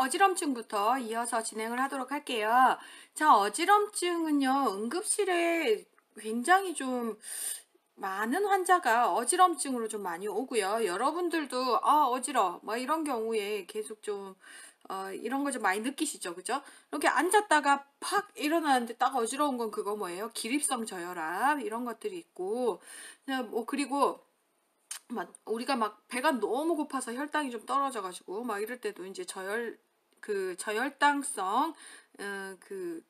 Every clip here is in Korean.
어지럼증부터 이어서 진행을 하도록 할게요. 자, 어지럼증은요, 응급실에 굉장히 좀 많은 환자가 어지럼증으로 좀 많이 오고요. 여러분들도 어지러워 뭐 이런 경우에 계속 좀 이런 거 좀 많이 느끼시죠, 그죠? 이렇게 앉았다가 팍 일어나는데 딱 어지러운 건 그거 뭐예요? 기립성 저혈압 이런 것들이 있고, 뭐 그리고 막 우리가 막 배가 너무 고파서 혈당이 좀 떨어져가지고 막 이럴 때도 이제 저혈당성 그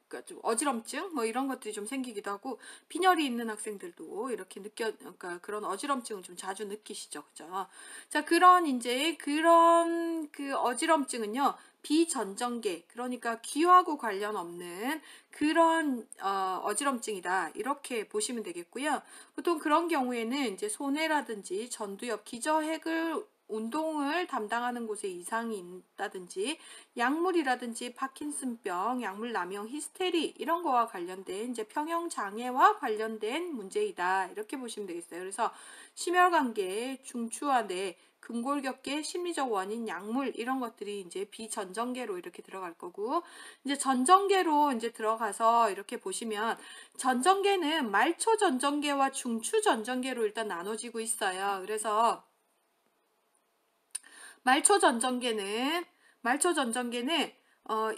그러니까 좀 어지럼증 뭐 이런 것들이 좀 생기기도 하고, 빈혈이 있는 학생들도 이렇게 그러니까 그런 어지럼증을 좀 자주 느끼시죠, 그죠? 자, 그런 그 어지럼증은요, 비전정계, 그러니까 귀하고 관련 없는 그런 어지럼증이다, 이렇게 보시면 되겠고요. 보통 그런 경우에는 이제 손해라든지 전두엽, 기저핵을 운동을 담당하는 곳에 이상이 있다든지, 약물이라든지 파킨슨병, 약물 남용, 히스테리 이런 거와 관련된 이제 평형 장애와 관련된 문제이다, 이렇게 보시면 되겠어요. 그래서 심혈관계, 중추와 뇌, 근골격계, 심리적 원인, 약물 이런 것들이 이제 비전정계로 이렇게 들어갈 거고, 이제 전정계로 이제 들어가서 이렇게 보시면, 전정계는 말초 전정계와 중추 전정계로 일단 나눠지고 있어요. 그래서 말초 전정계는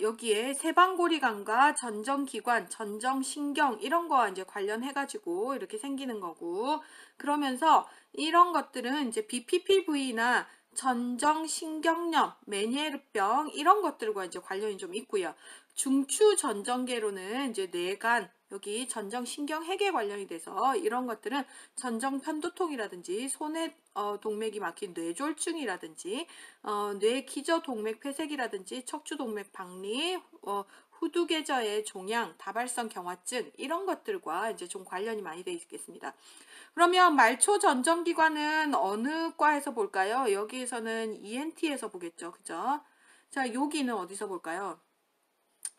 여기에 세방고리관과 전정기관, 전정신경 이런 거와 이제 관련해가지고 이렇게 생기는 거고, 그러면서 이런 것들은 이제 BPPV나 전정신경염, 메니에르병 이런 것들과 이제 관련이 좀 있고요. 중추 전정계로는 이제 뇌간, 여기 전정신경핵에 관련이 돼서 이런 것들은 전정편두통이라든지 손에 동맥이 막힌 뇌졸중이라든지 뇌기저동맥 폐색이라든지 척추동맥 박리, 후두계저의 종양, 다발성 경화증 이런 것들과 이제 좀 관련이 많이 되어 있겠습니다. 그러면 말초 전정기관은 어느 과에서 볼까요? 여기에서는 ENT에서 보겠죠, 그죠? 자, 여기는 어디서 볼까요?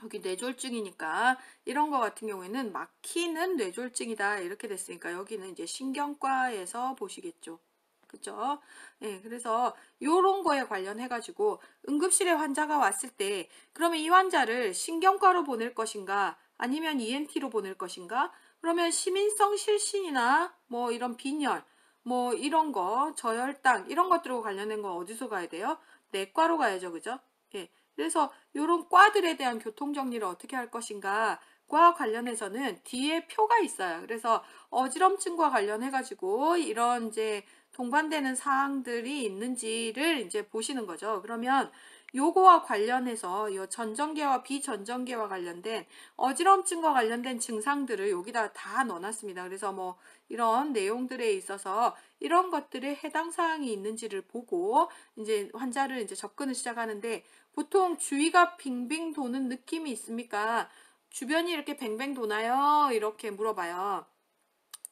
여기 뇌졸중이니까 이런 거 같은 경우에는 막히는 뇌졸중이다, 이렇게 됐으니까 여기는 이제 신경과에서 보시겠죠. 그죠? 네, 그래서 요런 거에 관련해 가지고 응급실에 환자가 왔을 때, 그러면 이 환자를 신경과로 보낼 것인가 아니면 ENT로 보낼 것인가? 그러면 시민성 실신이나 뭐 이런 빈혈 뭐 이런 거, 저혈당 이런 것들과 관련된 거 어디서 가야 돼요? 내과로 가야죠, 그죠? 예. 그래서 이런 과들에 대한 교통 정리를 어떻게 할 것인가과 관련해서는 뒤에 표가 있어요. 그래서 어지럼증과 관련해 가지고 이런 이제 동반되는 사항들이 있는지를 이제 보시는 거죠. 그러면 요거와 관련해서 요 전정계와 비전정계와 관련된 어지럼증과 관련된 증상들을 여기다 다 넣어놨습니다. 그래서 뭐 이런 내용들에 있어서 이런 것들에 해당 사항이 있는지를 보고 이제 환자를 이제 접근을 시작하는데, 보통 주위가 빙빙 도는 느낌이 있습니까? 주변이 이렇게 뱅뱅 도나요? 이렇게 물어봐요.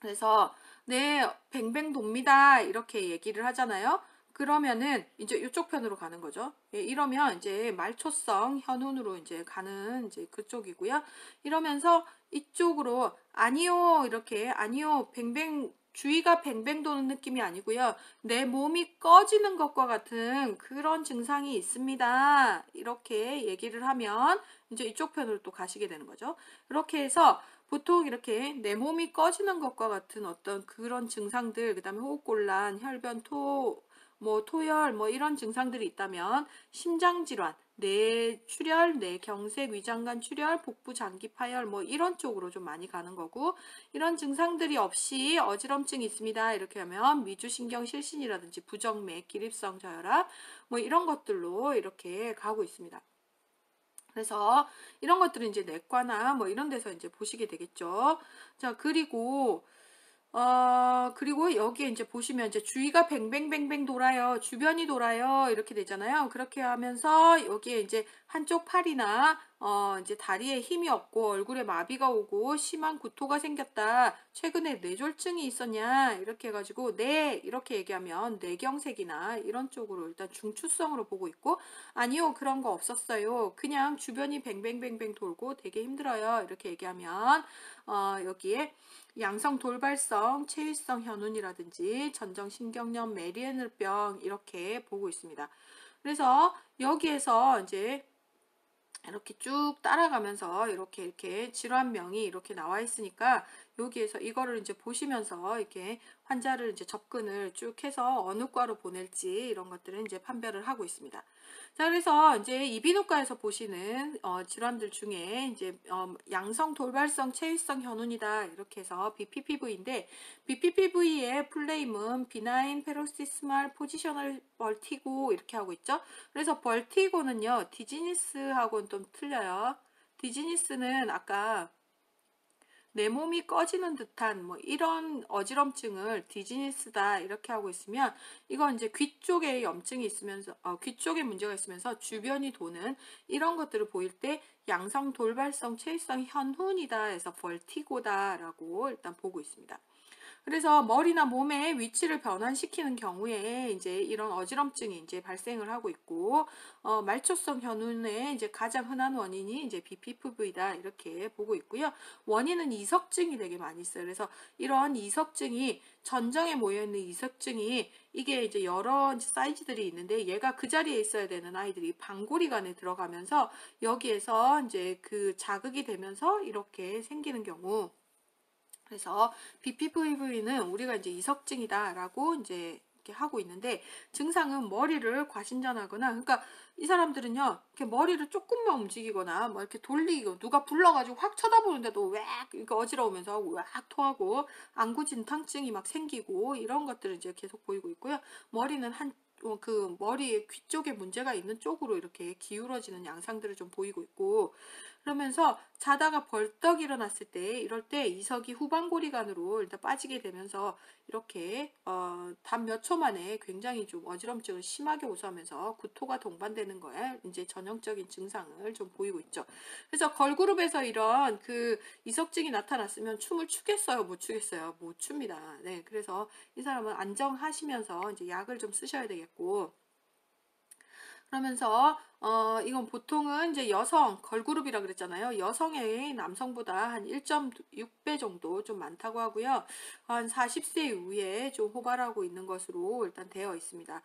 그래서 네, 뱅뱅 돕니다, 이렇게 얘기를 하잖아요. 그러면은 이제 이쪽 편으로 가는 거죠. 예, 이러면 이제 말초성 현운으로 이제 가는 이제 그쪽이고요. 이러면서 이쪽으로 아니요, 이렇게 아니요, 뱅뱅 주위가 뱅뱅 도는 느낌이 아니고요. 내 몸이 꺼지는 것과 같은 그런 증상이 있습니다, 이렇게 얘기를 하면 이제 이쪽 편으로 또 가시게 되는 거죠. 이렇게 해서 보통 이렇게 내 몸이 꺼지는 것과 같은 어떤 그런 증상들, 그 다음에 호흡곤란, 혈변, 토열, 뭐 이런 증상들이 있다면 심장질환, 뇌출혈, 뇌경색, 위장관 출혈, 복부 장기 파열 뭐 이런 쪽으로 좀 많이 가는 거고, 이런 증상들이 없이 어지럼증이 있습니다, 이렇게 하면 미주신경 실신이라든지 부정맥, 기립성 저혈압 뭐 이런 것들로 이렇게 가고 있습니다. 그래서 이런 것들은 이제 내과나 뭐 이런 데서 이제 보시게 되겠죠. 자, 그리고 여기에 이제 보시면 이제 주위가 뱅뱅뱅뱅 돌아요, 주변이 돌아요, 이렇게 되잖아요. 그렇게 하면서 여기에 이제 한쪽 팔이나 이제 다리에 힘이 없고 얼굴에 마비가 오고 심한 구토가 생겼다, 최근에 뇌졸중이 있었냐, 이렇게 해가지고 네, 이렇게 얘기하면 뇌경색이나 이런 쪽으로 일단 중추성으로 보고 있고, 아니요, 그런 거 없었어요, 그냥 주변이 뱅뱅뱅뱅 돌고 되게 힘들어요, 이렇게 얘기하면 여기에 양성 돌발성 체위성 현운이라든지 전정신경염, 메리에르병 이렇게 보고 있습니다. 그래서 여기에서 이제 이렇게 쭉 따라가면서 이렇게 질환명이 이렇게 나와 있으니까 여기에서 이거를 이제 보시면서 이렇게 환자를 이제 접근을 쭉 해서 어느 과로 보낼지 이런 것들은 이제 판별을 하고 있습니다. 자, 그래서 이제 이비인후과에서 보시는 질환들 중에 이제 양성 돌발성 체위성 현운이다 이렇게 해서 BPPV인데 BPPV의 풀네임은 비나인 페로시스말 포지셔널 벌티고 이렇게 하고 있죠. 그래서 벌티고는요 디지니스하고는 좀 틀려요. 디지니스는 아까 내 몸이 꺼지는 듯한 뭐 이런 어지럼증을 디지니스다 이렇게 하고 있으면 이건 이제 귀 쪽에 염증이 있으면서 귀 쪽에 문제가 있으면서 주변이 도는 이런 것들을 보일 때 양성 돌발성 체위성 현훈이다 해서 벌티고다라고 일단 보고 있습니다. 그래서 머리나 몸의 위치를 변환시키는 경우에 이제 이런 어지럼증이 이제 발생을 하고 있고, 말초성 현운의 이제 가장 흔한 원인이 이제 BPPV다 이렇게 보고 있고요. 원인은 이석증이 되게 많이 있어요. 그래서 이런 이석증이 전정에 모여 있는 이석증이 이게 이제 여러 사이즈들이 있는데 얘가 그 자리에 있어야 되는 아이들이 방골이관에 들어가면서 여기에서 이제 그 자극이 되면서 이렇게 생기는 경우. 그래서 BPPV는 우리가 이제 이석증이다라고 이제 이렇게 하고 있는데 증상은 머리를 과신전하거나 그러니까 이 사람들은요 이렇게 머리를 조금만 움직이거나 뭐 이렇게 돌리고 누가 불러가지고 확 쳐다보는데도 왁 이렇게 어지러우면서 왁 토하고 안구진탕증이 막 생기고 이런 것들을 이제 계속 보이고 있고요. 머리는 그 머리의 귀 쪽에 문제가 있는 쪽으로 이렇게 기울어지는 양상들을 좀 보이고 있고 그러면서 자다가 벌떡 일어났을 때 이럴 때 이석이 후방고리관으로 일단 빠지게 되면서 이렇게 단 몇 초 만에 굉장히 좀 어지럼증을 심하게 호소하면서 구토가 동반되는 거에 이제 전형적인 증상을 좀 보이고 있죠. 그래서 걸그룹에서 이런 그 이석증이 나타났으면 춤을 추겠어요? 못 추겠어요? 못 춥니다. 네, 그래서 이 사람은 안정하시면서 이제 약을 좀 쓰셔야 되겠고 그러면서 이건 보통은 이제 여성 걸그룹이라 그랬잖아요. 여성의 남성보다 한 1.6배 정도 좀 많다고 하고요. 한 40세 이후에 좀 호발하고 있는 것으로 일단 되어 있습니다.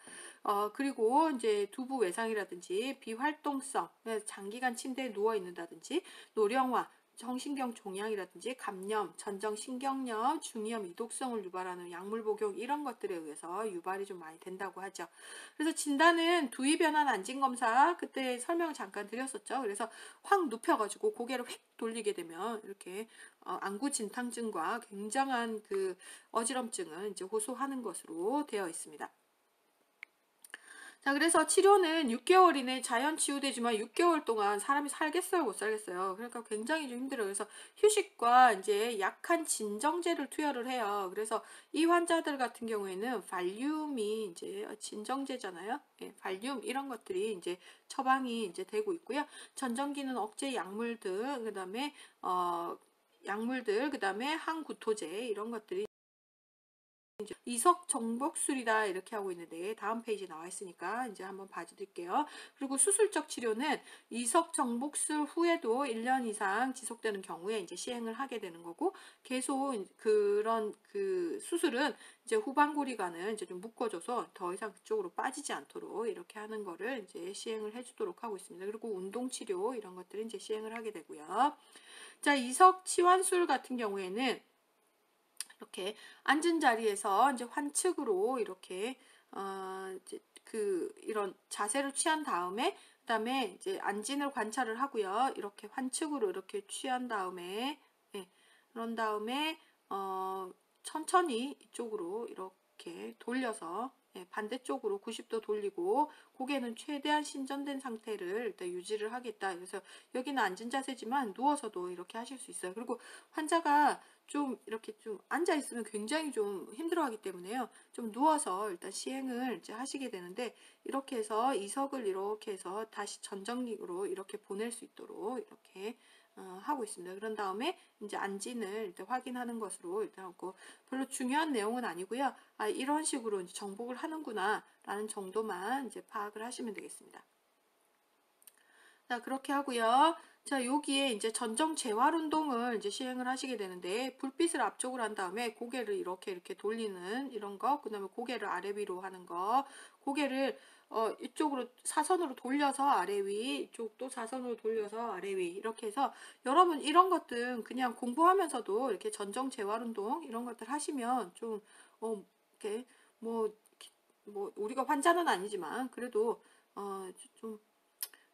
그리고 이제 두부 외상이라든지 비활동성, 장기간 침대에 누워 있는다든지 노령화 정신경 종양이라든지 감염, 전정신경염, 중이염, 이독성을 유발하는 약물 복용 이런 것들에 의해서 유발이 좀 많이 된다고 하죠. 그래서 진단은 두위변환 안진검사 그때 설명을 잠깐 드렸었죠. 그래서 확 눕혀가지고 고개를 휙 돌리게 되면 이렇게 안구진탕증과 굉장한 그 어지럼증을 이제 호소하는 것으로 되어 있습니다. 자, 그래서 치료는 6개월 이내 자연 치유되지만 6개월 동안 사람이 살겠어요, 못 살겠어요. 그러니까 굉장히 좀 힘들어요. 그래서 휴식과 이제 약한 진정제를 투여를 해요. 그래서 이 환자들 같은 경우에는 발륨이 이제 진정제잖아요. 예, 발륨 이런 것들이 이제 처방이 이제 되고 있고요. 전정기는 억제 약물들, 그다음에 약물들, 그다음에 항구토제 이런 것들이 이석 정복술이다 이렇게 하고 있는데 다음 페이지 나와 있으니까 이제 한번 봐드릴게요. 그리고 수술적 치료는 이석 정복술 후에도 1년 이상 지속되는 경우에 이제 시행을 하게 되는 거고 계속 그런 그 수술은 이제 후방고리관을 이제 좀 묶어줘서 더 이상 그쪽으로 빠지지 않도록 이렇게 하는 거를 이제 시행을 해주도록 하고 있습니다. 그리고 운동 치료 이런 것들은 이제 시행을 하게 되고요. 자, 이석 치환술 같은 경우에는 이렇게 앉은 자리에서 이제 환측으로 이렇게 이제 그 이런 자세를 취한 다음에 그다음에 이제 안진을 관찰을 하고요. 이렇게 환측으로 이렇게 취한 다음에 예, 그런 다음에 천천히 이쪽으로 이렇게 돌려서 예, 반대쪽으로 90도 돌리고 고개는 최대한 신전된 상태를 일단 유지를 하겠다. 그래서 여기는 앉은 자세지만 누워서도 이렇게 하실 수 있어요. 그리고 환자가 좀 이렇게 좀 앉아 있으면 굉장히 좀 힘들어하기 때문에요. 좀 누워서 일단 시행을 이제 하시게 되는데 이렇게 해서 이석을 이렇게 해서 다시 전정lik으로 이렇게 보낼 수 있도록 이렇게 하고 있습니다. 그런 다음에 이제 안진을 일단 확인하는 것으로 일단 하고 별로 중요한 내용은 아니고요. 아, 이런 식으로 이제 정복을 하는구나 라는 정도만 이제 파악을 하시면 되겠습니다. 자, 그렇게 하고요. 자, 여기에 이제 전정 재활 운동을 이제 시행을 하시게 되는데 불빛을 앞쪽으로 한 다음에 고개를 이렇게 돌리는 이런 거, 그다음에 고개를 아래 위로 하는 거, 고개를 이쪽으로 사선으로 돌려서 아래 위, 이쪽도 사선으로 돌려서 아래 위 이렇게 해서 여러분 이런 것들 그냥 공부하면서도 이렇게 전정 재활 운동 이런 것들 하시면 좀 이렇게 뭐, 우리가 환자는 아니지만 그래도 좀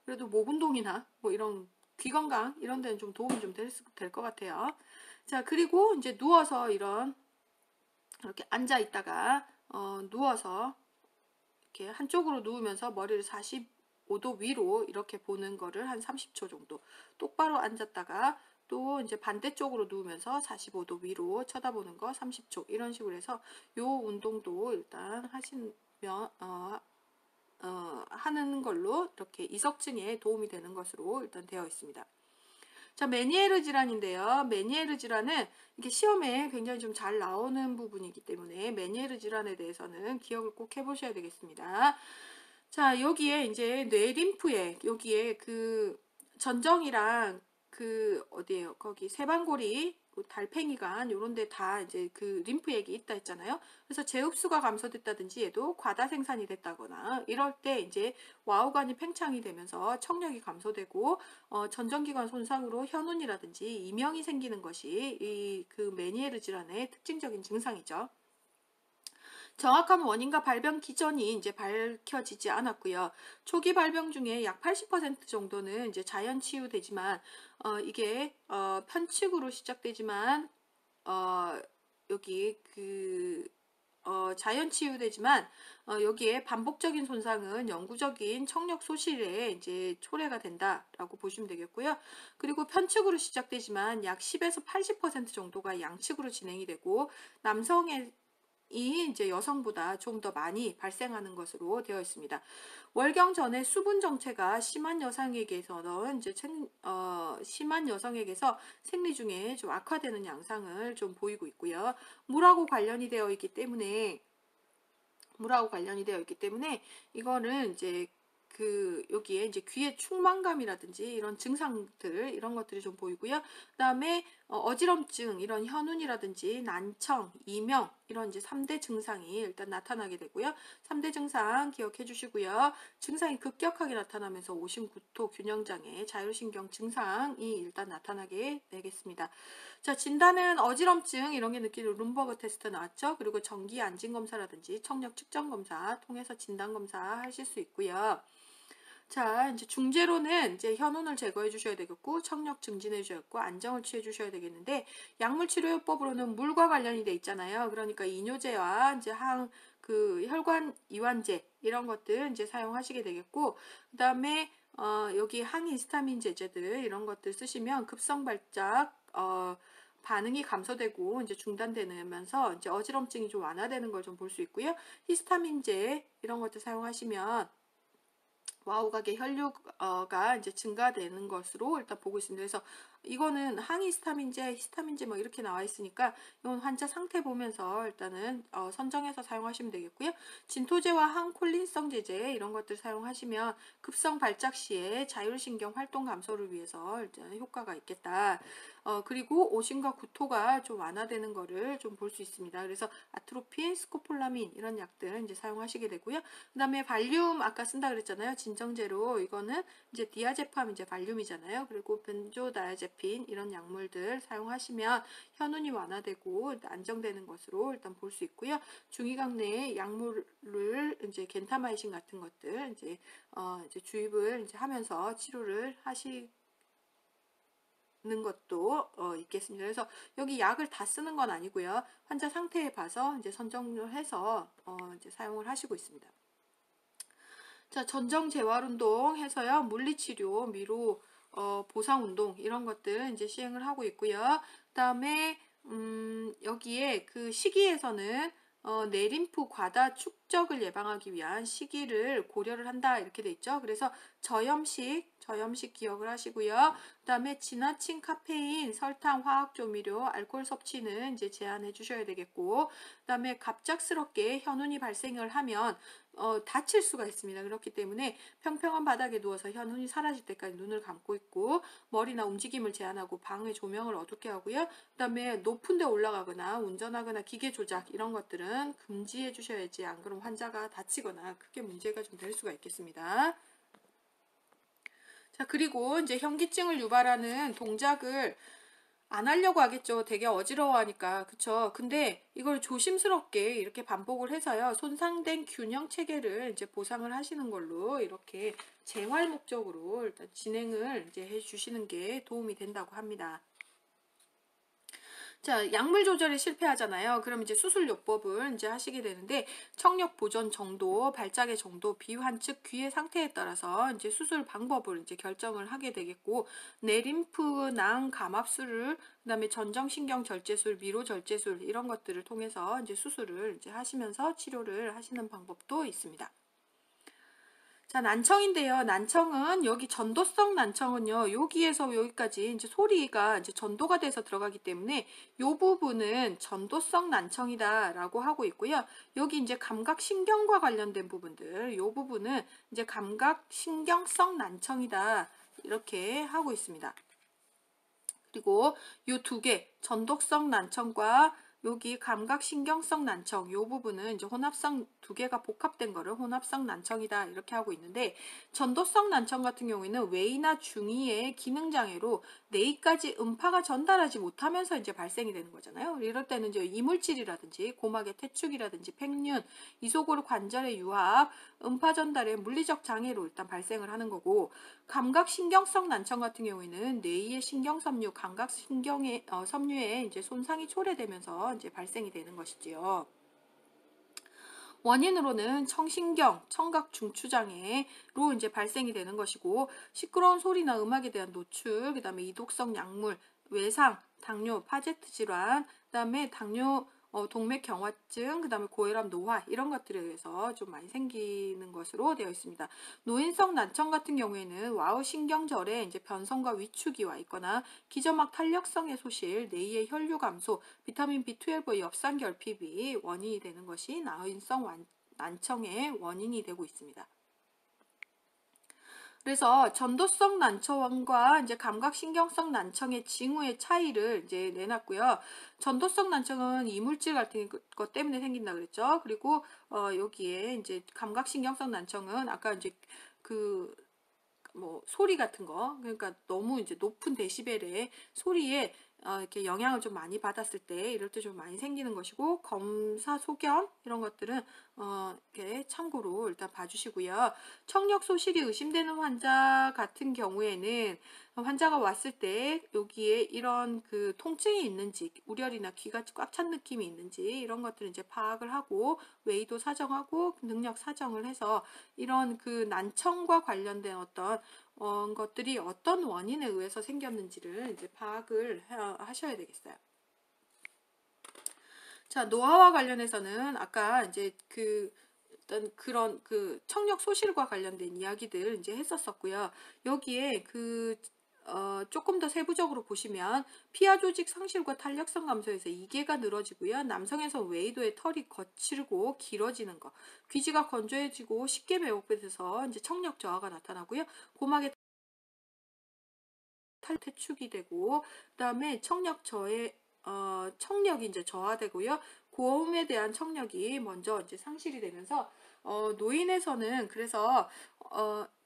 그래도 목 운동이나 뭐 이런 귀 건강 이런 데는 좀 도움이 좀 될 것 같아요. 자, 그리고 이제 누워서 이렇게 앉아 있다가 누워서 이렇게 한쪽으로 누우면서 머리를 45도 위로 이렇게 보는 거를 한 30초 정도 똑바로 앉았다가 또 이제 반대쪽으로 누우면서 45도 위로 쳐다보는 거 30초 이런 식으로 해서 요 운동도 일단 하시면 하는 걸로 이렇게 이석증에 도움이 되는 것으로 일단 되어 있습니다. 자, 메니에르 질환인데요. 메니에르 질환은 이게 시험에 굉장히 좀 잘 나오는 부분이기 때문에 메니에르 질환에 대해서는 기억을 꼭 해보셔야 되겠습니다. 자, 여기에 이제 뇌림프에 여기에 그 전정이랑 그 어디에요? 거기 세방고리, 달팽이관 요런 데 다 이제 그 림프액이 있다 했잖아요. 그래서 제흡수가 감소됐다든지 얘도 과다 생산이 됐다거나 이럴 때 이제 와우관이 팽창이 되면서 청력이 감소되고 전정기관 손상으로 현운이라든지 이명이 생기는 것이 이 그 메니에르 질환의 특징적인 증상이죠. 정확한 원인과 발병 기전이 이제 밝혀지지 않았고요. 초기 발병 중에 약 80% 정도는 이제 자연 치유되지만 이게 편측으로 시작되지만 여기 그 자연 치유되지만 여기에 반복적인 손상은 영구적인 청력 소실에 이제 초래가 된다라고 보시면 되겠고요. 그리고 편측으로 시작되지만 약 10에서 80% 정도가 양측으로 진행이 되고 남성의 이제 여성보다 좀 더 많이 발생하는 것으로 되어 있습니다. 월경 전에 수분 정체가 심한 여성에게서는 이제 심한 여성에게서 생리 중에 좀 악화되는 양상을 좀 보이고 있고요. 물하고 관련이 되어 있기 때문에 이거는 이제 그 여기에 이제 귀의 충만감이라든지 이런 증상들 이런 것들이 좀 보이고요. 그다음에 어지럼증 이런 현운이라든지 난청, 이명 이런 이제 3대 증상이 일단 나타나게 되고요. 3대 증상 기억해 주시고요. 증상이 급격하게 나타나면서 오심구토, 균형장애, 자율신경 증상이 일단 나타나게 되겠습니다. 자, 진단은 어지럼증 이런 게 느끼는 룸버그 테스트 나왔죠. 그리고 정기 안진 검사라든지 청력 측정 검사 통해서 진단 검사 하실 수 있고요. 자, 이제 중재로는 이제 현온을 제거해 주셔야 되겠고 청력 증진해 주셨고 안정을 취해 주셔야 되겠는데 약물 치료요법으로는 물과 관련이 돼 있잖아요. 그러니까 이뇨제와 이제 그 혈관 이완제 이런 것들 이제 사용하시게 되겠고 그다음에 여기 항히스타민 제제들 이런 것들 쓰시면 급성 발작 반응이 감소되고 이제 중단되면서 이제 어지럼증이 좀 완화되는 걸 좀 볼 수 있고요. 히스타민제 이런 것들 사용하시면 와우각의 혈류가 이제 증가되는 것으로 일단 보고 있습니다. 그래서 이거는 항히스타민제, 히스타민제 뭐 이렇게 나와 있으니까 이건 환자 상태 보면서 일단은 선정해서 사용하시면 되겠고요. 진토제와 항콜린성 제제 이런 것들 사용하시면 급성 발작 시에 자율신경 활동 감소를 위해서 일단 효과가 있겠다. 그리고 오심과 구토가 좀 완화되는 거를 좀 볼 수 있습니다. 그래서 아트로핀, 스코폴라민 이런 약들 이제 사용하시게 되고요. 그다음에 발륨 아까 쓴다 그랬잖아요. 진정제로 이거는 이제 디아제팜 이제 발륨이잖아요. 그리고 벤조다이아제핀 이런 약물들 사용하시면 현운이 완화되고 안정되는 것으로 일단 볼 수 있고요. 중이각 내에 약물을 이제 겐타마이신 같은 것들 이제 주입을 이제 하면서 치료를 하시 는 것도 있겠습니다. 그래서 여기 약을 다 쓰는 건 아니고요. 환자 상태에 봐서 이제 선정을 해서 이제 사용을 하시고 있습니다. 자, 전정 재활 운동 해서요. 물리치료, 미로 보상 운동 이런 것들 이제 시행을 하고 있고요. 그다음에 여기에 그 시기에서는 내림프 과다 축적을 예방하기 위한 시기를 고려를 한다 이렇게 돼 있죠. 그래서 저염식 기억을 하시고요. 그다음에 지나친 카페인, 설탕, 화학조미료, 알코올 섭취는 이제 제한해 주셔야 되겠고, 그다음에 갑작스럽게 현운이 발생을 하면 다칠 수가 있습니다. 그렇기 때문에 평평한 바닥에 누워서 현훈이 사라질 때까지 눈을 감고 있고 머리나 움직임을 제한하고 방의 조명을 어둡게 하고요. 그다음에 높은 데 올라가거나 운전하거나 기계 조작 이런 것들은 금지해 주셔야지, 안 그러면 환자가 다치거나 크게 문제가 좀 될 수가 있겠습니다. 자, 그리고 이제 현기증을 유발하는 동작을 안 하려고 하겠죠. 되게 어지러워하니까. 그쵸? 근데 이걸 조심스럽게 이렇게 반복을 해서요. 손상된 균형 체계를 이제 보상을 하시는 걸로 이렇게 재활 목적으로 일단 진행을 이제 해주시는 게 도움이 된다고 합니다. 자, 약물 조절에 실패하잖아요. 그럼 이제 수술 요법을 이제 하시게 되는데 청력 보존 정도, 발작의 정도, 비환측 귀의 상태에 따라서 이제 수술 방법을 이제 결정을 하게 되겠고 내림프 낭 감압술을 그다음에 전정신경 절제술, 미로 절제술 이런 것들을 통해서 이제 수술을 이제 하시면서 치료를 하시는 방법도 있습니다. 자, 난청인데요. 난청은 여기 전도성 난청은요. 여기에서 여기까지 이제 소리가 이제 전도가 돼서 들어가기 때문에 이 부분은 전도성 난청이다라고 하고 있고요. 여기 이제 감각신경과 관련된 부분들, 이 부분은 이제 감각신경성 난청이다 이렇게 하고 있습니다. 그리고 이 두 개, 전도성 난청과 여기 감각신경성 난청, 이 부분은 이제 혼합성 두 개가 복합된 거를 혼합성 난청이다 이렇게 하고 있는데 전도성 난청 같은 경우에는 외이나 중이의 기능장애로 뇌까지 음파가 전달하지 못하면서 이제 발생이 되는 거잖아요. 이럴 때는 이제 이물질이라든지 고막의 퇴축이라든지 팽윤, 이소골 관절의 유압, 음파 전달의 물리적 장애로 일단 발생을 하는 거고 감각신경성 난청 같은 경우에는 뇌의 신경섬유, 감각신경의 섬유에 이제 손상이 초래되면서 이제 발생이 되는 것이지요. 원인으로는 청신경, 청각 중추장애로 이제 발생이 되는 것이고 시끄러운 소리나 음악에 대한 노출, 그다음에 이독성 약물, 외상, 당뇨, 파제트 질환, 그다음에 당뇨 동맥경화증, 그다음에 고혈압, 노화 이런 것들에 의해서 좀 많이 생기는 것으로 되어 있습니다. 노인성 난청 같은 경우에는 와우 신경절에 이제 변성과 위축이 와 있거나 기저막 탄력성의 소실, 뇌의 혈류 감소, 비타민 B12의 엽산 결핍이 원인이 되는 것이 노인성 난청의 원인이 되고 있습니다. 그래서 전도성 난청과 이제 감각신경성 난청의 징후의 차이를 이제 내놨고요. 전도성 난청은 이물질 같은 것 때문에 생긴다 그랬죠. 그리고 여기에 이제 감각신경성 난청은 아까 이제 그 뭐 소리 같은 거, 그러니까 너무 이제 높은 데시벨의 소리에 이렇게 영향을 좀 많이 받았을 때 이럴 때 좀 많이 생기는 것이고 검사 소견 이런 것들은 이렇게 참고로 일단 봐주시고요. 청력 소실이 의심되는 환자 같은 경우에는 환자가 왔을 때 여기에 이런 그 통증이 있는지 우려이나 귀가 꽉 찬 느낌이 있는지 이런 것들을 이제 파악을 하고 웨이도 사정하고 능력 사정을 해서 이런 그 난청과 관련된 어떤 것들이 어떤 원인에 의해서 생겼는지를 이제 파악을 하셔야 되겠어요. 자, 노화와 관련해서는 아까 이제 어떤 그런 그 청력 소실과 관련된 이야기들 이제 했었었고요. 여기에 조금 더 세부적으로 보시면 피하 조직 상실과 탄력성 감소에서 이개가 늘어지고요. 남성에서 웨이도의 털이 거칠고 길어지는 거, 귀지가 건조해지고 쉽게 매혹돼서 이제 청력 저하가 나타나고요. 고막의 탈퇴축이 되고 그다음에 청력이 이제 저하되고요. 고음에 대한 청력이 먼저 이제 상실이 되면서 노인에서는 그래서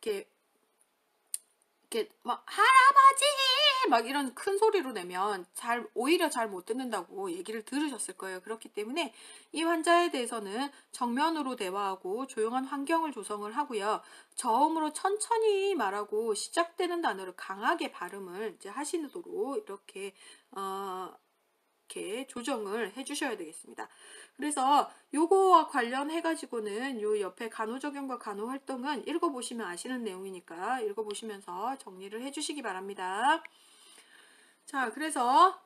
이렇게 막 할아버지 막 이런 큰 소리로 내면 오히려 잘 못 듣는다고 얘기를 들으셨을 거예요. 그렇기 때문에 이 환자에 대해서는 정면으로 대화하고 조용한 환경을 조성을 하고요. 저음으로 천천히 말하고 시작되는 단어를 강하게 발음을 이제 하시도록 이렇게 조정을 해주셔야 되겠습니다. 그래서 요거와 관련해 가지고는 요 옆에 간호적용과 간호활동은 읽어보시면 아시는 내용이니까 읽어보시면서 정리를 해주시기 바랍니다. 자, 그래서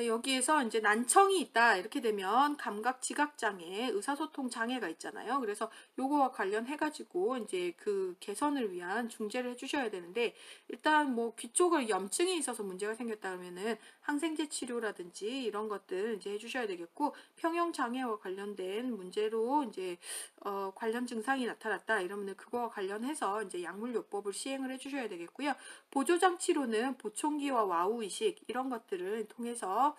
여기에서 이제 난청이 있다 이렇게 되면 감각 지각 장애, 의사소통 장애가 있잖아요. 그래서 요거와 관련해 가지고 이제 그 개선을 위한 중재를 해주셔야 되는데, 일단 뭐 귀 쪽을 염증이 있어서 문제가 생겼다 그러면은 항생제 치료라든지 이런 것들 이제 해주셔야 되겠고, 평형 장애와 관련된 문제로 이제 관련 증상이 나타났다 이러면은 그거와 관련해서 이제 약물요법을 시행을 해주셔야 되겠고요. 보조장치로는 보청기와 와우 이식 이런 것들을 통해서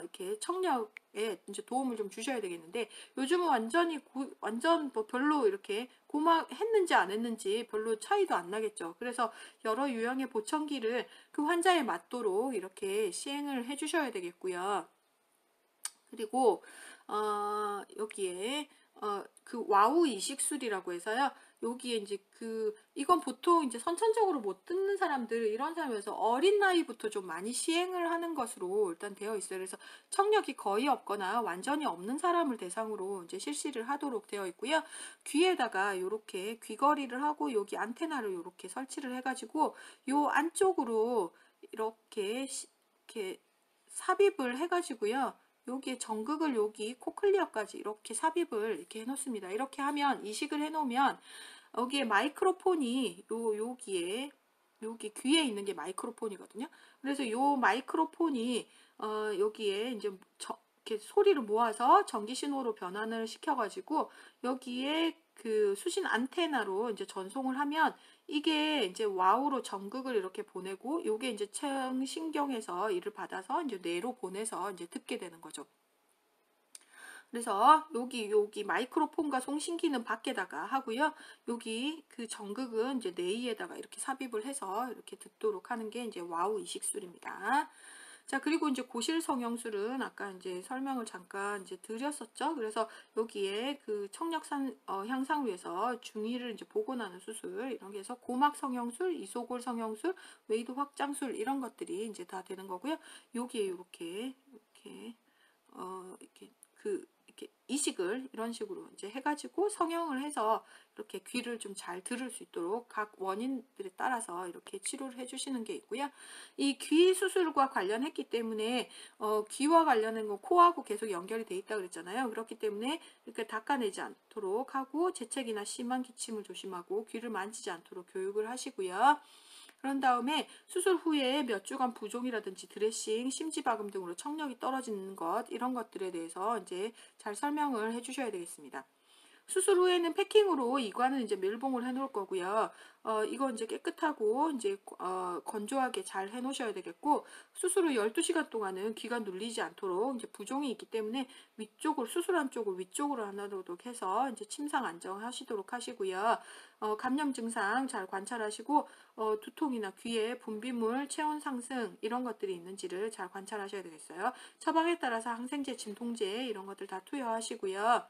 이렇게 청력에 이제 도움을 좀 주셔야 되겠는데, 요즘은 완전 뭐 별로 이렇게 고막했는지 안 했는지 별로 차이도 안 나겠죠. 그래서 여러 유형의 보청기를 그 환자에 맞도록 이렇게 시행을 해주셔야 되겠고요. 그리고 여기에 그 와우 이식술이라고 해서요. 여기에 이제 이건 보통 이제 선천적으로 못 듣는 사람들, 이런 사람에서 어린 나이부터 좀 많이 시행을 하는 것으로 일단 되어 있어요. 그래서 청력이 거의 없거나 완전히 없는 사람을 대상으로 이제 실시를 하도록 되어 있고요. 귀에다가 이렇게 귀걸이를 하고 여기 안테나를 이렇게 설치를 해가지고 요 안쪽으로 이렇게 삽입을 해가지고요. 여기에 전극을 여기 코클리어까지 이렇게 삽입을 이렇게 해놓습니다. 이렇게 하면 이식을 해놓으면 여기에 마이크로폰이 여기 귀에 있는 게 마이크로폰이거든요. 그래서 요 마이크로폰이 여기에 이제 이렇게 소리를 모아서 전기 신호로 변환을 시켜가지고 여기에 그 수신 안테나로 이제 전송을 하면 이게 이제 와우로 전극을 이렇게 보내고 요게 이제 청신경에서 이를 받아서 이제 뇌로 보내서 이제 듣게 되는 거죠. 그래서 여기 마이크로폰과 송신기는 밖에다가 하고요. 여기 그 전극은 이제 뇌에다가 이렇게 삽입을 해서 이렇게 듣도록 하는 게 이제 와우 이식술입니다. 자, 그리고 이제 고실 성형술은 아까 이제 설명을 잠깐 이제 드렸었죠. 그래서 여기에 그 청력 향상 위해서 중이를 이제 복원하는 수술, 이런 게 해서 고막 성형술, 이소골 성형술, 웨이도 확장술 이런 것들이 이제 다 되는 거고요. 여기에 이렇게 이식을 이런 식으로 이제 해가지고 성형을 해서 이렇게 귀를 좀 잘 들을 수 있도록 각 원인들에 따라서 이렇게 치료를 해주시는 게 있고요. 이 귀 수술과 관련했기 때문에 귀와 관련된 거 코하고 계속 연결이 돼 있다 그랬잖아요. 그렇기 때문에 이렇게 닦아내지 않도록 하고 재채기나 심한 기침을 조심하고 귀를 만지지 않도록 교육을 하시고요. 그런 다음에 수술 후에 몇 주간 부종이라든지 드레싱, 심지박음 등으로 청력이 떨어지는 것, 이런 것들에 대해서 이제 잘 설명을 해주셔야 되겠습니다. 수술 후에는 패킹으로 이관은 이제 밀봉을 해 놓을 거고요. 이거 이제 깨끗하고 이제 건조하게 잘 해 놓으셔야 되겠고, 수술 후 12시간 동안은 귀가 눌리지 않도록 이제 부종이 있기 때문에 수술한 쪽을 위쪽으로 하도록 해서 이제 침상 안정하시도록 하시고요. 감염 증상 잘 관찰하시고, 두통이나 귀에 분비물, 체온 상승 이런 것들이 있는지를 잘 관찰하셔야 되겠어요. 처방에 따라서 항생제, 진통제 이런 것들 다 투여하시고요.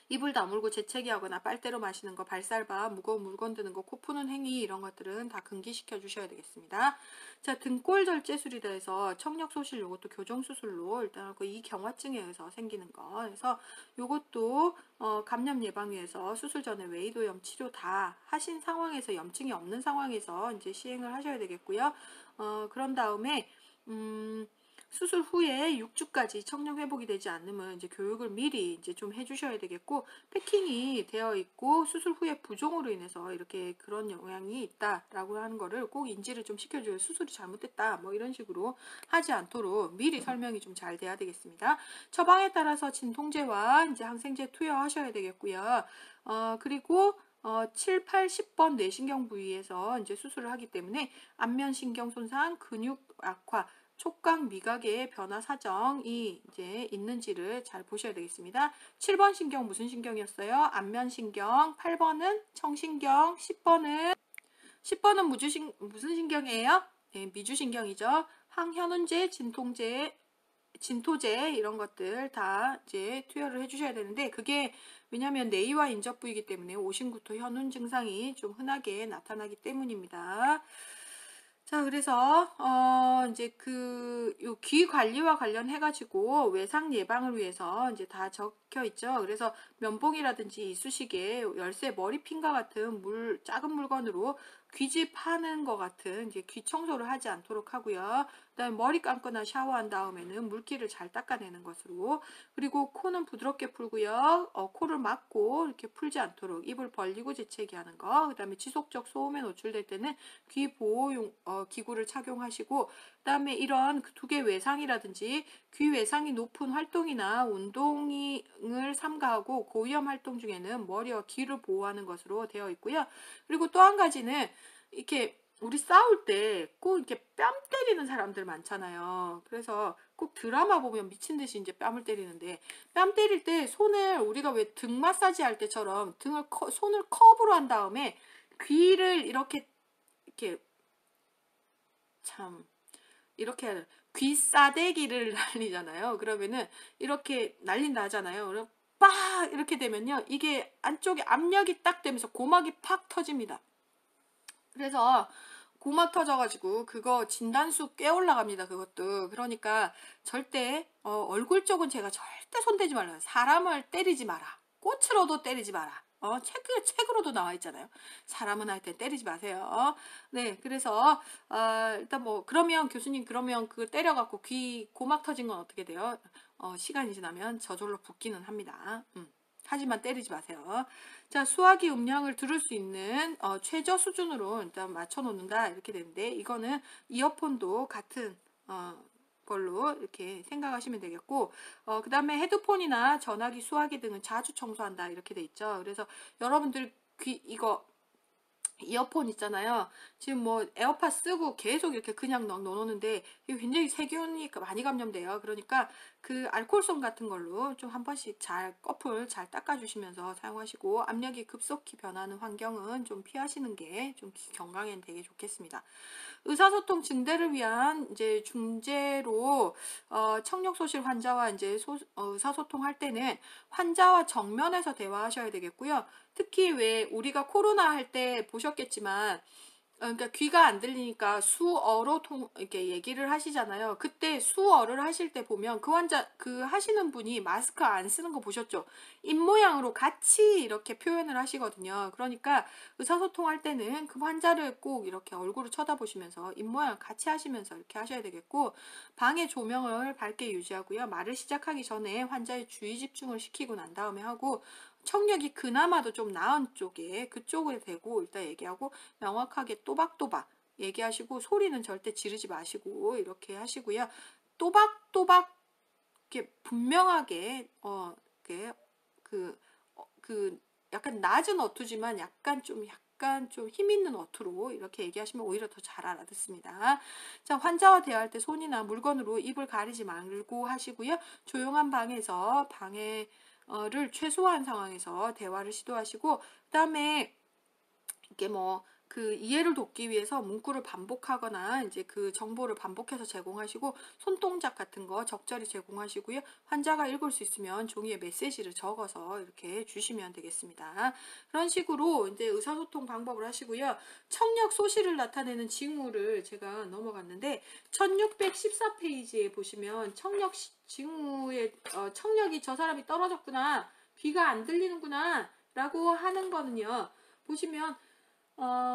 입을 다물고 재채기하거나 빨대로 마시는 거, 발쌀밥, 무거운 물건 드는 거, 코 푸는 행위 이런 것들은 다 금기시켜 주셔야 되겠습니다. 자, 등골 절제술이라 해서 청력 소실, 요것도 교정 수술로 일단 이 경화증에 의해서 생기는 거. 그래서 요것도 감염 예방 위해서 수술 전에 웨이도염 치료 다 하신 상황에서, 염증이 없는 상황에서 이제 시행을 하셔야 되겠고요. 그런 다음에 수술 후에 6주까지 청력 회복이 되지 않으면 이제 교육을 미리 이제 좀 해주셔야 되겠고, 패킹이 되어 있고 수술 후에 부종으로 인해서 이렇게 그런 영향이 있다라고 하는 거를 꼭 인지를 좀 시켜줘요. 수술이 잘못됐다 뭐 이런 식으로 하지 않도록 미리 설명이 좀 잘 돼야 되겠습니다. 처방에 따라서 진통제와 이제 항생제 투여하셔야 되겠고요. 그리고 7, 8, 10번 뇌신경 부위에서 이제 수술을 하기 때문에 안면신경 손상, 근육 악화, 촉각, 미각의 변화 사정이 이제 있는지를 잘 보셔야 되겠습니다. 7번 신경 무슨 신경이었어요? 안면신경, 8번은 청신경, 10번은 무슨 신경이에요? 네, 미주신경이죠. 항현운제, 진토제 이런 것들 다 이제 투여를 해주셔야 되는데, 그게 왜냐하면 내이와 인접 부위이기 때문에 오신구토 현운 증상이 좀 흔하게 나타나기 때문입니다. 자, 그래서 이제 요 귀 관리와 관련해 가지고 외상 예방을 위해서 이제 다 적혀 있죠. 그래서 면봉이라든지 이쑤시개, 열쇠, 머리핀과 같은 작은 물건으로 귀집하는 것 같은 이제 귀 청소를 하지 않도록 하고요. 그다음에 머리 감거나 샤워한 다음에는 물기를 잘 닦아내는 것으로, 그리고 코는 부드럽게 풀고요. 코를 막고 이렇게 풀지 않도록 입을 벌리고 재채기 하는 거. 그다음에 지속적 소음에 노출될 때는 귀 보호용 기구를 착용하시고, 그다음에 이런 두 개 외상이라든지 귀 외상이 높은 활동이나 운동을 삼가하고 고위험 활동 중에는 머리와 귀를 보호하는 것으로 되어 있고요. 그리고 또 한 가지는 이렇게 우리 싸울 때 꼭 이렇게 뺨 때리는 사람들 많잖아요. 그래서 꼭 드라마 보면 미친 듯이 이제 뺨을 때리는데, 뺨 때릴 때 손을 우리가 왜 등 마사지 할 때처럼 손을 컵으로 한 다음에 귀를 이렇게 참 이렇게 귀 싸대기를 날리잖아요. 그러면은 이렇게 날린다 하잖아요. 그럼 빡 이렇게 되면요, 이게 안쪽에 압력이 딱 되면서 고막이 팍 터집니다. 그래서 고막 터져가지고 그거 진단수 꽤 올라갑니다. 그것도. 그러니까 절대 얼굴 쪽은 제가 절대 손대지 말라요. 사람을 때리지 마라. 꽃으로도 때리지 마라. 책으로도 나와 있잖아요. 사람은 하여튼 때리지 마세요. 네, 그래서 일단 뭐 그러면 교수님, 그러면 그거 때려갖고 귀 고막 터진 건 어떻게 돼요? 시간이 지나면 저절로 붓기는 합니다. 하지만 때리지 마세요. 자, 수화기 음량을 들을 수 있는 최저 수준으로 일단 맞춰 놓는다 이렇게 되는데, 이거는 이어폰도 같은 걸로 이렇게 생각하시면 되겠고, 그 다음에 헤드폰이나 전화기, 수화기 등은 자주 청소한다 이렇게 돼 있죠. 그래서 여러분들 이거 이어폰 있잖아요. 지금 뭐 에어팟 쓰고 계속 이렇게 그냥 넣어놓는데 이게 굉장히 세균이 많이 감염돼요. 그러니까 그 알코올솜 같은 걸로 좀 한 번씩 꺼풀 잘 닦아주시면서 사용하시고, 압력이 급속히 변하는 환경은 좀 피하시는 게 좀 건강엔 되게 좋겠습니다. 의사소통 증대를 위한 이제 중재로 청력소실 환자와 이제 의사소통할 때는 환자와 정면에서 대화하셔야 되겠고요. 특히 왜 우리가 코로나 할 때 보셨겠지만, 그러니까 귀가 안 들리니까 수어로 이렇게 얘기를 하시잖아요. 그때 수어를 하실 때 보면 그 환자, 그 하시는 분이 마스크 안 쓰는 거 보셨죠? 입 모양으로 같이 이렇게 표현을 하시거든요. 그러니까 의사소통할 때는 그 환자를 꼭 이렇게 얼굴을 쳐다보시면서 입 모양을 같이 하시면서 이렇게 하셔야 되겠고, 방의 조명을 밝게 유지하고요. 말을 시작하기 전에 환자의 주의 집중을 시키고 난 다음에 하고, 청력이 그나마도 좀 나은 쪽에 그쪽을 대고 일단 얘기하고, 명확하게 또박또박 얘기하시고, 소리는 절대 지르지 마시고 이렇게 하시고요. 또박또박 이렇게 분명하게 이렇게 그 약간 낮은 어투지만 약간 좀 힘 있는 어투로 이렇게 얘기하시면 오히려 더 잘 알아듣습니다. 자, 환자와 대화할 때 손이나 물건으로 입을 가리지 말고 하시고요. 조용한 방에서 방해를 최소화한 상황에서 대화를 시도하시고, 그다음에 이게 뭐 그 이해를 돕기 위해서 문구를 반복하거나 이제 그 정보를 반복해서 제공하시고, 손동작 같은 거 적절히 제공하시고요. 환자가 읽을 수 있으면 종이에 메시지를 적어서 이렇게 주시면 되겠습니다. 그런 식으로 이제 의사소통 방법을 하시고요. 청력 소실을 나타내는 징후를 제가 넘어갔는데, 1614페이지에 보시면 징후의 청력이 저 사람이 떨어졌구나, 귀가 안 들리는구나 라고 하는 거는요. 보시면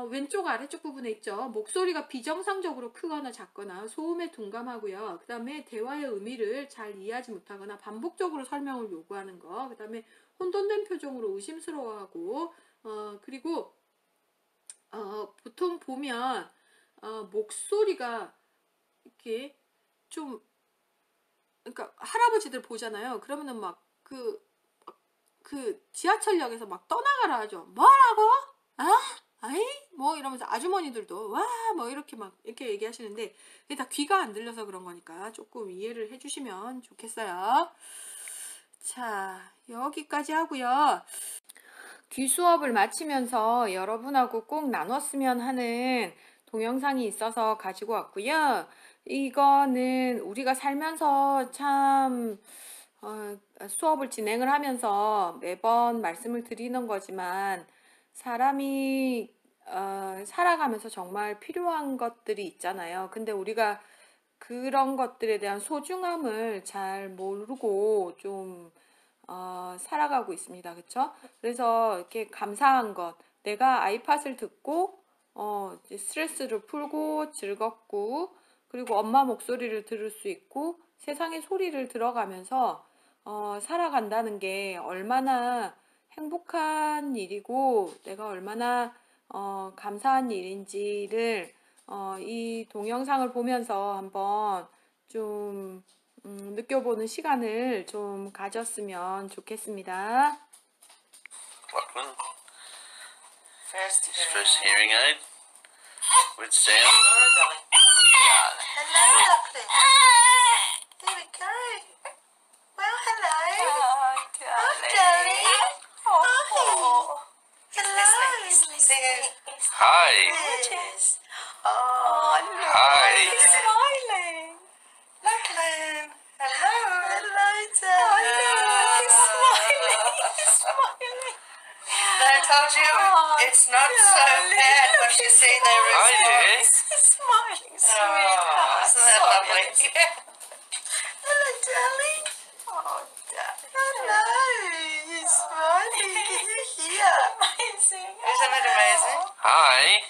왼쪽 아래쪽 부분에 있죠. 목소리가 비정상적으로 크거나 작거나 소음에 둔감하고요. 그 다음에 대화의 의미를 잘 이해하지 못하거나 반복적으로 설명을 요구하는 거. 그 다음에 혼돈된 표정으로 의심스러워하고, 그리고 보통 보면 목소리가 이렇게 좀, 그러니까 할아버지들 보잖아요. 그러면은 막 그 지하철역에서 막 떠나가라 하죠. 뭐라고? 아? 아이? 뭐 이러면서 아주머니들도 와 뭐 이렇게 막 이렇게 얘기하시는데, 이게 다 귀가 안 들려서 그런 거니까 조금 이해를 해주시면 좋겠어요. 자, 여기까지 하고요. 귀 수업을 마치면서 여러분하고 꼭 나눴으면 하는 동영상이 있어서 가지고 왔고요. 이거는 우리가 살면서 참 수업을 진행을 하면서 매번 말씀을 드리는 거지만, 사람이 살아가면서 정말 필요한 것들이 있잖아요. 근데 우리가 그런 것들에 대한 소중함을 잘 모르고 좀 살아가고 있습니다. 그쵸? 그래서 이렇게 감사한 것, 내가 아이팟을 듣고 이제 스트레스를 풀고 즐겁고 그리고 엄마 목소리를 들을 수 있고 세상의 소리를 들어가면서 살아간다는 게 얼마나 행복한 일이고 내가 얼마나 감사한 일인지를 이 동영상을 보면서 한번 좀 느껴보는 시간을 좀 가졌으면 좋겠습니다. Lachlan, First first hearing aid with sound. Laura, darling. Hello, Lachlan. There we go. Well, hello. Oh, darling. Oh. Hello. Hi. Yes. Oh, look. Hi. He's smiling. Lachlan. Hello. Hello, darling. Oh, look. He's smiling. He's smiling. I told you it's not so bad when you see their Hi there. response. He's smiling, sweetheart. Isn't that lovely? Hello, darling. Oh, darling. Hello. You're smiling. Can you hear? Amazing. Isn't it amazing? Hi.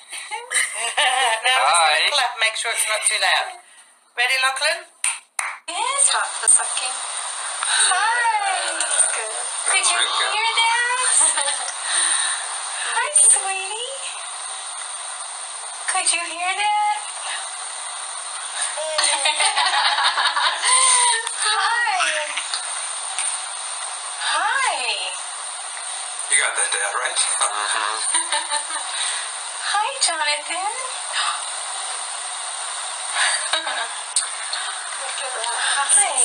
Now I'm just Hi. going to clap. Make sure it's not too loud. Ready, Lachlan? Yes. Start the sucking. Hi. Good. Could you hear that? Hi, sweetie. Could you hear that? Hi. Hi. You got that down, right? Hi, Jonathan. Hi.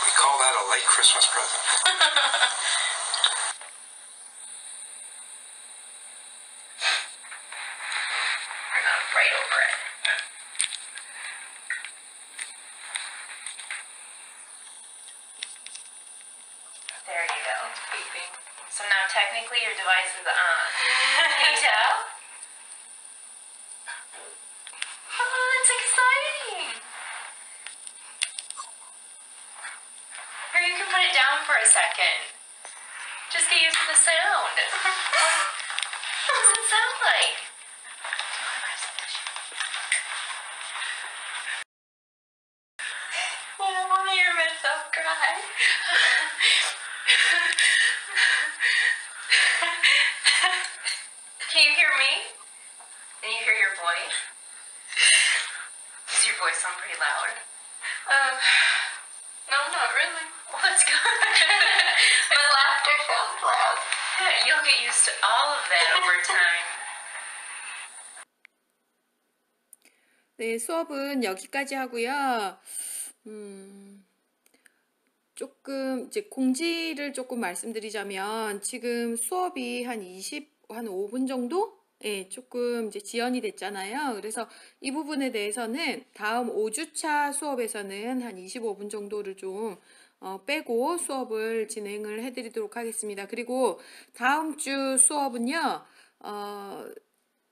We call that a late Christmas present. Right over it. There you go. It's beeping. So now technically your device is on. Can you tell? Oh, that's exciting. Or you can put it down for a second. Just get used to the sound. What does it sound like? Oh, Mommy, you're meant to cry. Can you hear me? Can you hear your voice? Does your voice sound pretty loud? No, not really. Well, that's good. My laughter sounds loud. Yeah, you'll get used to all of that over time. 네, 수업은 여기까지 하고요. 조금 이제 공지를 조금 말씀드리자면 지금 수업이 한 5분 정도? 예, 조금 이제 지연이 됐잖아요. 그래서 이 부분에 대해서는 다음 5주차 수업에서는 한 25분 정도를 좀 빼고 수업을 진행을 해드리도록 하겠습니다. 그리고 다음 주 수업은요,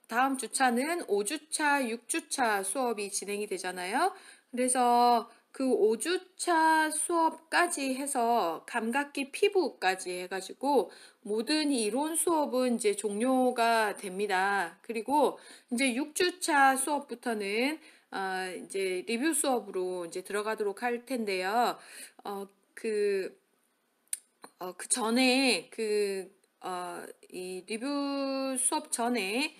다음 주차는 5주차, 6주차 수업이 진행이 되잖아요. 그래서 그 5주차 수업까지 해서 감각기 피부까지 해가지고 모든 이론 수업은 이제 종료가 됩니다. 그리고 이제 6주차 수업부터는 이제 리뷰 수업으로 이제 들어가도록 할 텐데요. 그 전에 이 리뷰 수업 전에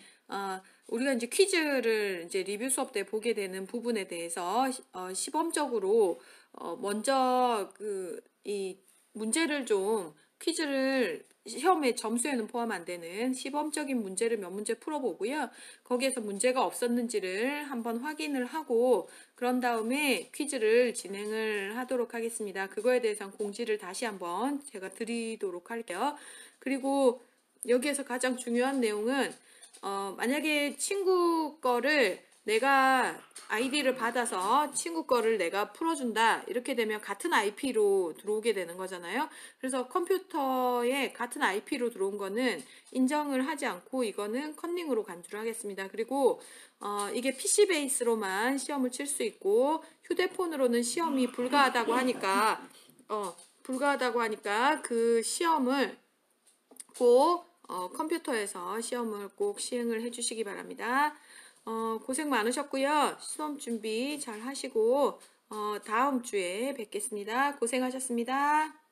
우리가 이제 퀴즈를 이제 리뷰 수업 때 보게 되는 부분에 대해서 시범적으로 먼저 이 문제를 좀 퀴즈를 시험의 점수에는 포함 안 되는 시범적인 문제를 몇 문제 풀어보고요. 거기에서 문제가 없었는지를 한번 확인을 하고 그런 다음에 퀴즈를 진행을 하도록 하겠습니다. 그거에 대해서 공지를 다시 한번 제가 드리도록 할게요. 그리고 여기에서 가장 중요한 내용은 만약에 친구 거를 내가 아이디를 받아서 친구 거를 내가 풀어준다. 이렇게 되면 같은 IP로 들어오게 되는 거잖아요. 그래서 컴퓨터에 같은 IP로 들어온 거는 인정을 하지 않고 이거는 컨닝으로 간주를 하겠습니다. 그리고 이게 PC 베이스로만 시험을 칠 수 있고 휴대폰으로는 시험이 불가하다고 하니까 그 시험을 꼭 컴퓨터에서 시험을 꼭 시행을 해주시기 바랍니다. 고생 많으셨고요. 시험 준비 잘 하시고 다음 주에 뵙겠습니다. 고생하셨습니다.